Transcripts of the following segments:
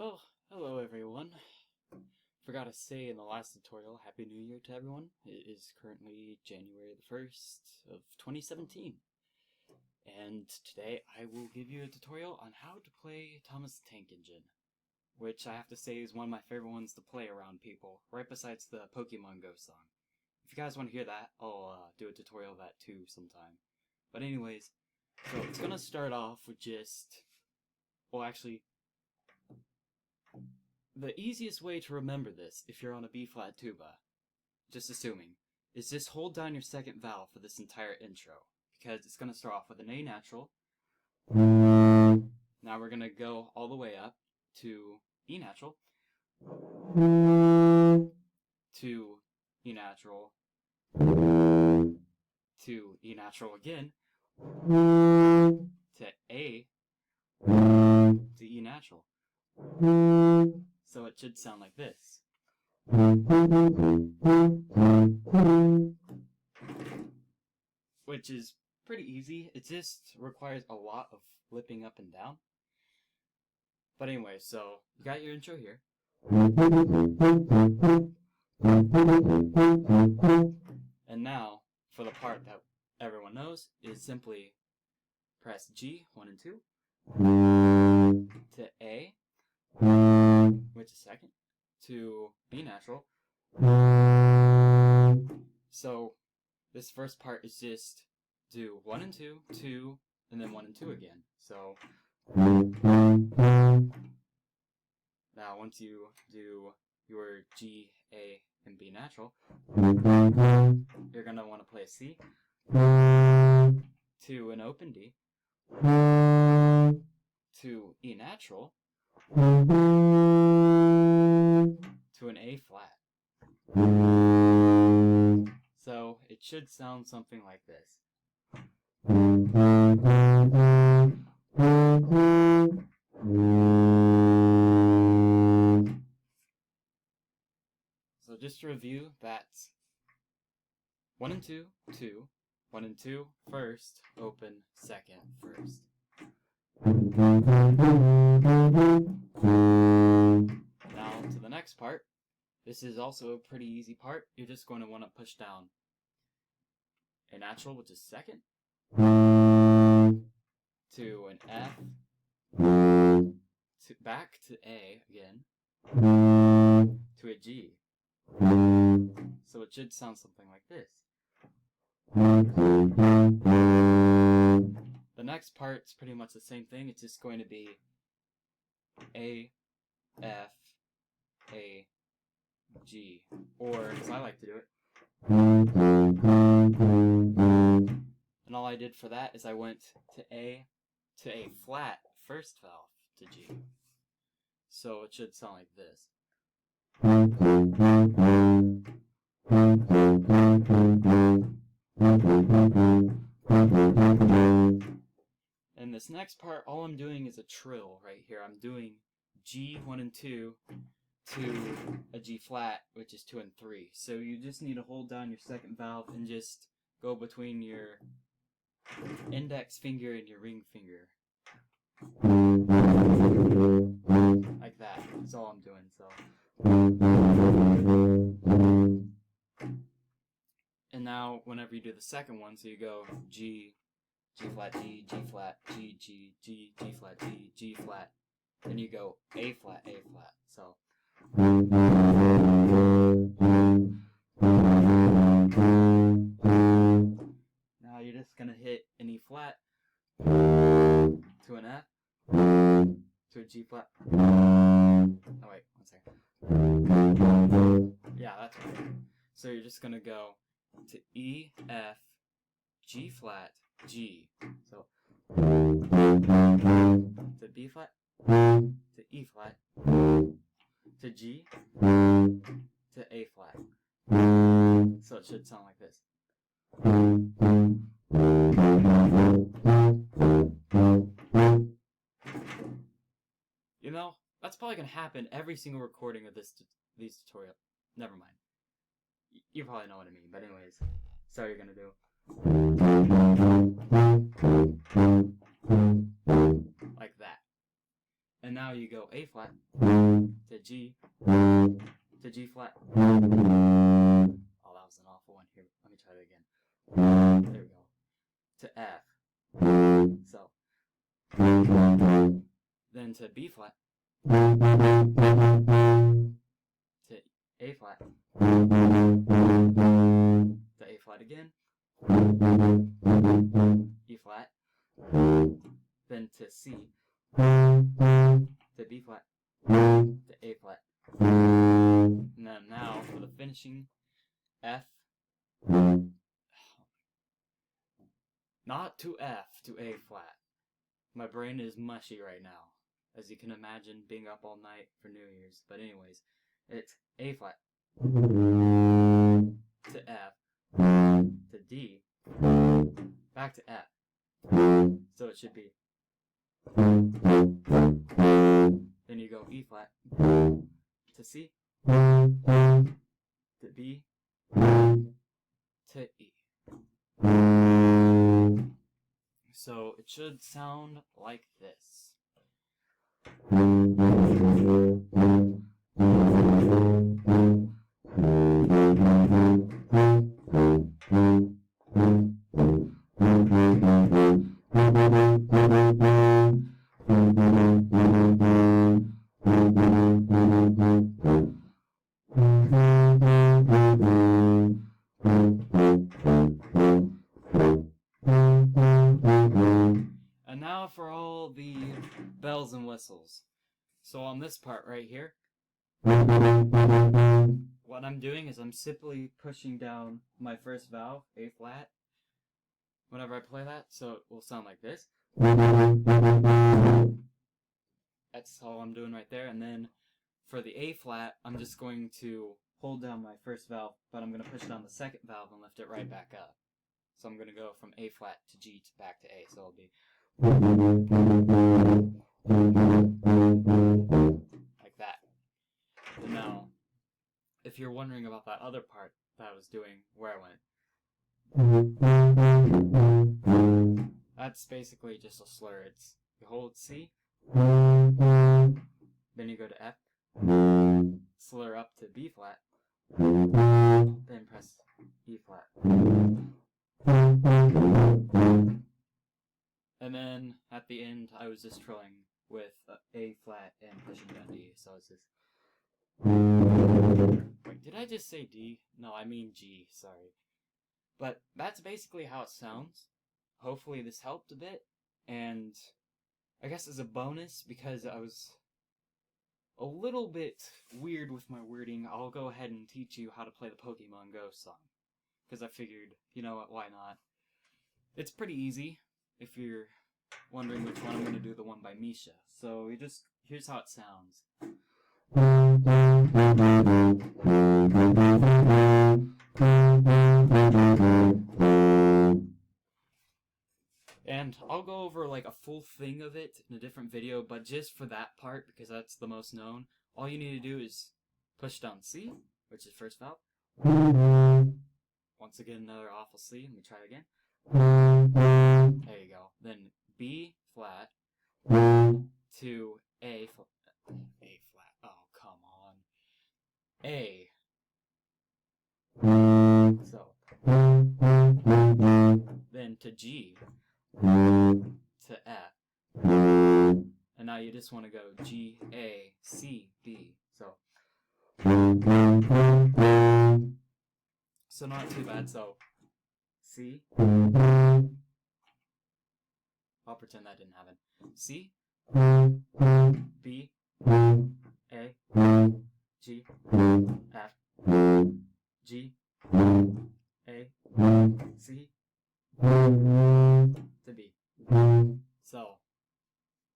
Well, hello everyone. Forgot to say in the last tutorial, Happy New Year to everyone. It is currently January the 1st of 2017. And today I will give you a tutorial on how to play Thomas the Tank Engine, which I have to say is one of my favorite ones to play around people, right besides the Pokemon Go song. If you guys want to hear that, I'll do a tutorial of that too sometime. But anyways, so it's gonna start off with just, well actually, the easiest way to remember this, if you're on a B-flat tuba, just assuming, is just hold down your second vowel for this entire intro, because it's going to start off with an A natural. Now we're going to go all the way up to E natural, to E natural, to E natural again, to A, to E natural. So it should sound like this. Which is pretty easy. It just requires a lot of flipping up and down. But anyway, so you got your intro here. And now, for the part that everyone knows, is simply press G, 1 and 2, to A, which is second, to B natural. So this first part is just do 1 and 2, 2, and then 1 and 2 again. So now once you do your G, A, and B natural, you're going to want to play a C, to an open D, to E natural, to an A flat. So it should sound something like this. So just to review, that's 1 and 2, 2, 1 and 2, first, open, second, first. Now to the next part. This is also a pretty easy part. You're just going to want to push down a natural, which is second, to an F, to back to A again, to a G. So it should sound something like this. The next part's pretty much the same thing. It's just going to be A, F, A, G, or as I like to do it. And all I did for that is I went to A flat first valve to G. So it should sound like this. And this next part, all I'm doing is a trill right here. I'm doing G, 1 and 2, to a G flat, which is 2 and 3. So you just need to hold down your second valve and just go between your index finger and your ring finger. Like that. That's all I'm doing, so. And now, whenever you do the second one, so you go G, G flat, G, G flat, G, G, G, G flat, G, G flat. Then you go A flat, A flat. So. Now you're just going to hit an E flat, to an F, to a G flat. Oh wait, 1 second. Yeah, that's right. So you're just going to go to E, F, G flat, G. So to B flat, to E flat, to G, to A flat. So it should sound like this. You know, that's probably going to happen every single recording of these tutorials. Never mind. You probably know what I mean, but anyways, so you're going to do like that. And now you go A flat to G to G flat. Oh, that was an awful one. Here, let me try that again. There we go. To F. So, then to B flat. To A flat. To A flat again. E flat. Then to C. To B flat. To A flat. And then now for the finishing F. Not to F, to A flat. My brain is mushy right now, as you can imagine, being up all night for New Year's. But anyways, it's A flat to F to D back to F. So it should be. Then you go E flat to C to B to E. So it should sound like this. And now for all the bells and whistles. So on this part right here, what I'm doing is I'm simply pushing down my first valve, A flat, whenever I play that, so it will sound like this. That's all I'm doing right there. And then for the A flat, I'm just going to hold down my first valve, but I'm going to push down the second valve and lift it right back up. So I'm going to go from A flat to G to back to A, so it'll be like that. And now, if you're wondering about that other part that I was doing, where I went, that's basically just a slur. It's, you hold C, then you go to F, slur up to B flat, then press E flat. And then at the end, I was just trilling with A flat and pushing down D. So it's just. Wait, did I just say D? No, I mean G. Sorry. But that's basically how it sounds. Hopefully this helped a bit. And I guess as a bonus, because I was a little bit weird with my wording, I'll go ahead and teach you how to play the Pokemon Go song. Because I figured, you know what, why not? It's pretty easy. If you're wondering which one, I'm going to do the one by Misha. So here's how it sounds. And I'll go over like a full thing of it in a different video, but just for that part, because that's the most known, all you need to do is push down C, which is first valve. Once again, another awful C. Let me try it again. There you go. Then B flat to A flat. A flat. Oh, come on. A. So. Then to G. To F. And now you just want to go G, A, C, B. So not too bad. So C. I'll pretend that didn't happen. C, B, A, G, F, G, A, C, to B. So,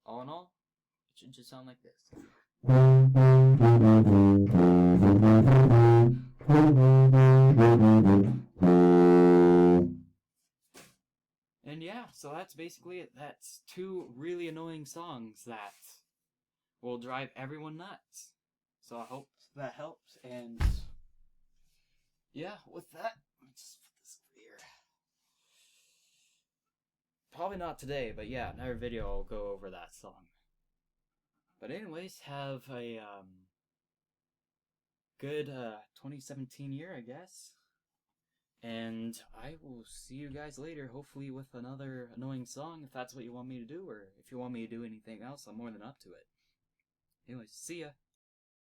all in all, it should just sound like this. And yeah, so that's basically it. That's 2 really annoying songs that will drive everyone nuts. So I hope that helped, and yeah, with that, let me just put this over here. Probably not today, but yeah, another video I'll go over that song. But anyways, have a good 2017 year, I guess. And I will see you guys later, hopefully with another annoying song, if that's what you want me to do, or if you want me to do anything else, I'm more than up to it. Anyways, see ya!